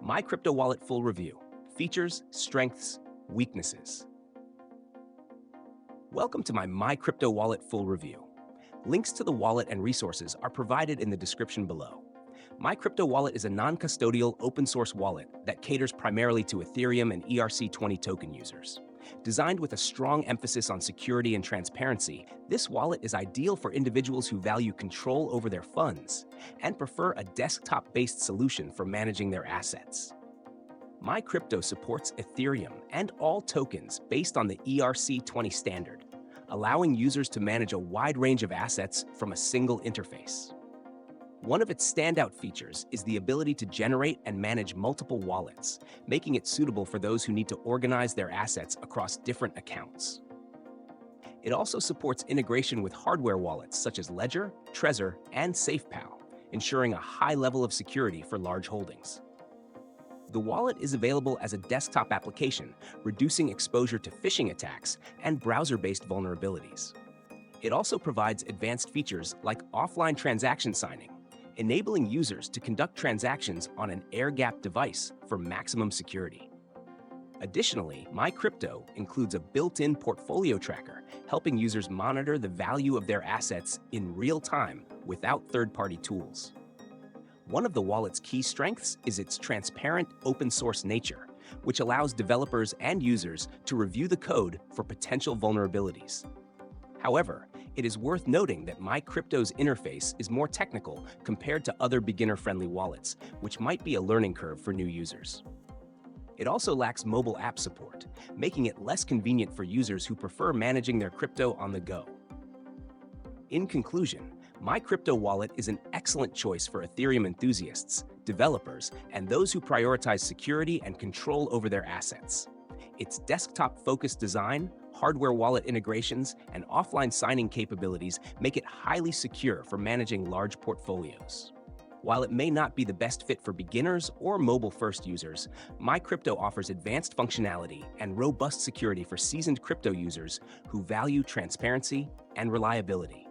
MyCrypto Wallet Full Review: Features, Strengths, Weaknesses. Welcome to my MyCrypto Wallet Full Review. Links to the wallet and resources are provided in the description below. MyCrypto Wallet is a non-custodial open-source wallet that caters primarily to Ethereum and ERC20 token users. Designed with a strong emphasis on security and transparency, this wallet is ideal for individuals who value control over their funds and prefer a desktop-based solution for managing their assets. MyCrypto supports Ethereum and all tokens based on the ERC20 standard, allowing users to manage a wide range of assets from a single interface. One of its standout features is the ability to generate and manage multiple wallets, making it suitable for those who need to organize their assets across different accounts. It also supports integration with hardware wallets such as Ledger, Trezor, and SafePal, ensuring a high level of security for large holdings. The wallet is available as a desktop application, reducing exposure to phishing attacks and browser-based vulnerabilities. It also provides advanced features like offline transaction signing, enabling users to conduct transactions on an air-gapped device for maximum security. Additionally, MyCrypto includes a built-in portfolio tracker, helping users monitor the value of their assets in real time without third-party tools. One of the wallet's key strengths is its transparent, open-source nature, which allows developers and users to review the code for potential vulnerabilities. However, it is worth noting that MyCrypto's interface is more technical compared to other beginner-friendly wallets, which might be a learning curve for new users. It also lacks mobile app support, making it less convenient for users who prefer managing their crypto on the go. In conclusion, MyCrypto Wallet is an excellent choice for Ethereum enthusiasts, developers, and those who prioritize security and control over their assets. Its desktop-focused design, hardware wallet integrations, and offline signing capabilities make it highly secure for managing large portfolios. While it may not be the best fit for beginners or mobile-first users, MyCrypto offers advanced functionality and robust security for seasoned crypto users who value transparency and reliability.